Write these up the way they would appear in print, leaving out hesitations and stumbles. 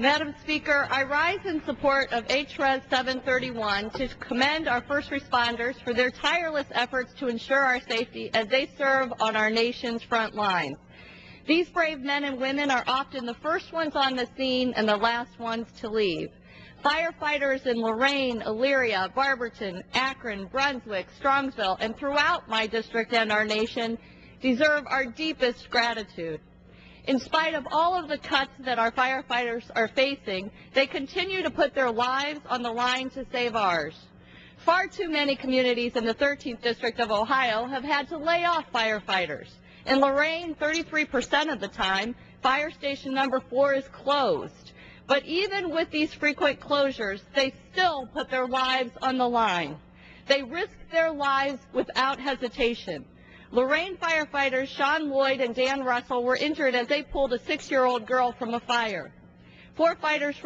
Madam Speaker, I rise in support of H.Res 731 to commend our first responders for their tireless efforts to ensure our safety as they serve on our nation's front lines. These brave men and women are often the first ones on the scene and the last ones to leave. Firefighters in Lorain, Elyria, Barberton, Akron, Brunswick, Strongsville, and throughout my district and our nation deserve our deepest gratitude. In spite of all of the cuts that our firefighters are facing, they continue to put their lives on the line to save ours. Far too many communities in the 13th District of Ohio have had to lay off firefighters. In Lorain, 33% of the time, Fire Station number 4 is closed. But even with these frequent closures, they still put their lives on the line. They risk their lives without hesitation. Lorain firefighters Sean Lloyd and Dan Russell were injured as they pulled a 6-year-old girl from a fire. Firefighters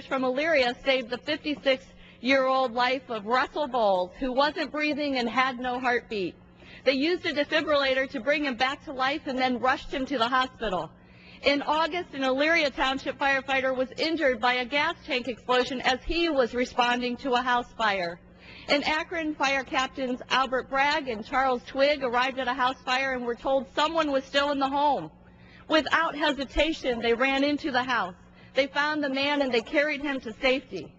from Elyria saved the 56-year-old life of Russell Bowles, who wasn't breathing and had no heartbeat. They used a defibrillator to bring him back to life and then rushed him to the hospital. In August, an Elyria Township firefighter was injured by a gas tank explosion as he was responding to a house fire. In Akron, fire captains Albert Bragg and Charles Twigg arrived at a house fire and were told someone was still in the home. Without hesitation, they ran into the house. They found the man and they carried him to safety.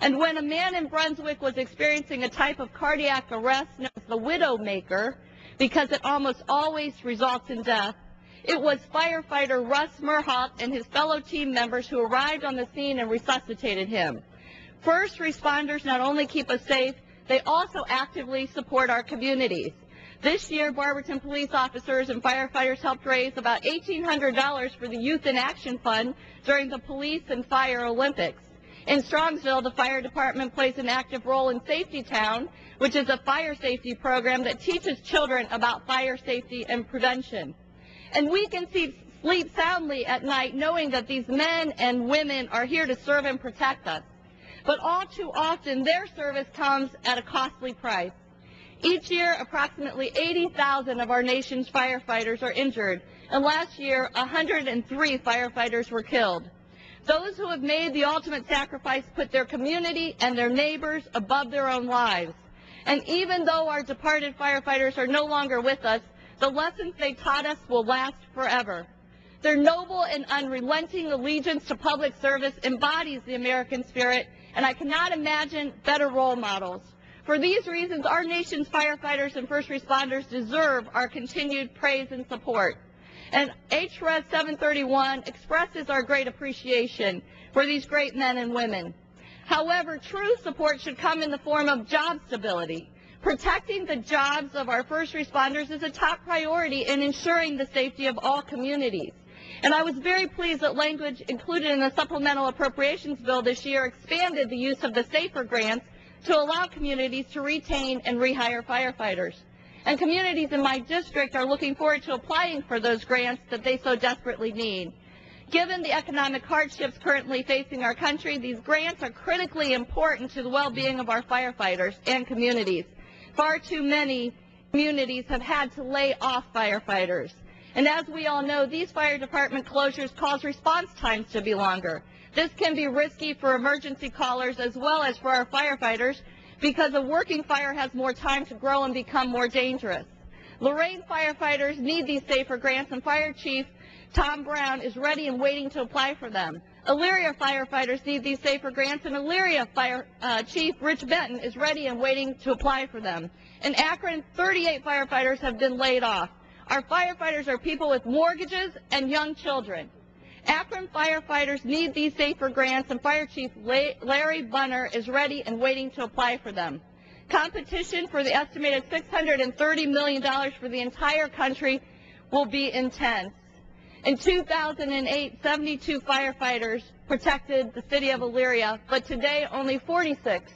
And when a man in Brunswick was experiencing a type of cardiac arrest known as the widowmaker, because it almost always results in death, it was firefighter Russ Murhoff and his fellow team members who arrived on the scene and resuscitated him. First responders not only keep us safe, they also actively support our communities. This year, Barberton police officers and firefighters helped raise about $1,800 for the Youth in Action Fund during the Police and Fire Olympics. In Strongsville, the fire department plays an active role in Safety Town, which is a fire safety program that teaches children about fire safety and prevention. And we can sleep soundly at night knowing that these men and women are here to serve and protect us. But all too often, their service comes at a costly price. Each year, approximately 80,000 of our nation's firefighters are injured, and last year, 103 firefighters were killed. Those who have made the ultimate sacrifice put their community and their neighbors above their own lives. And even though our departed firefighters are no longer with us, the lessons they taught us will last forever. Their noble and unrelenting allegiance to public service embodies the American spirit, and I cannot imagine better role models. For these reasons, our nation's firefighters and first responders deserve our continued praise and support. And H.Res 731 expresses our great appreciation for these great men and women. However, true support should come in the form of job stability. Protecting the jobs of our first responders is a top priority in ensuring the safety of all communities. And I was very pleased that language included in the supplemental appropriations bill this year expanded the use of the SAFER grants to allow communities to retain and rehire firefighters. And communities in my district are looking forward to applying for those grants that they so desperately need. Given the economic hardships currently facing our country, these grants are critically important to the well-being of our firefighters and communities. Far too many communities have had to lay off firefighters. And as we all know, these fire department closures cause response times to be longer. This can be risky for emergency callers as well as for our firefighters because a working fire has more time to grow and become more dangerous. Lorain firefighters need these SAFER grants, and Fire Chief Tom Brown is ready and waiting to apply for them. Elyria firefighters need these SAFER grants, and Elyria Fire Chief Rich Benton is ready and waiting to apply for them. In Akron, 38 firefighters have been laid off. Our firefighters are people with mortgages and young children. Akron firefighters need these SAFER grants, and Fire Chief Larry Bunner is ready and waiting to apply for them. Competition for the estimated $630 million for the entire country will be intense. In 2008, 72 firefighters protected the city of Elyria, but today only 46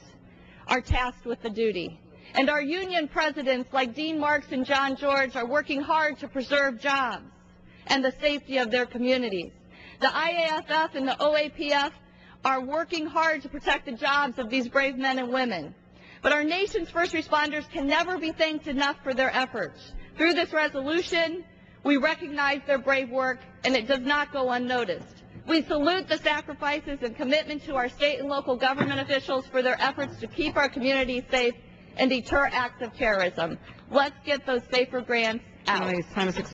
are tasked with the duty. And our union presidents like Dean Marks and John George are working hard to preserve jobs and the safety of their communities. The IAFF and the OAPF are working hard to protect the jobs of these brave men and women. But our nation's first responders can never be thanked enough for their efforts. Through this resolution, we recognize their brave work, and it does not go unnoticed. We salute the sacrifices and commitment to our state and local government officials for their efforts to keep our communities safe and deter acts of terrorism. Let's get those safer grants out. Time is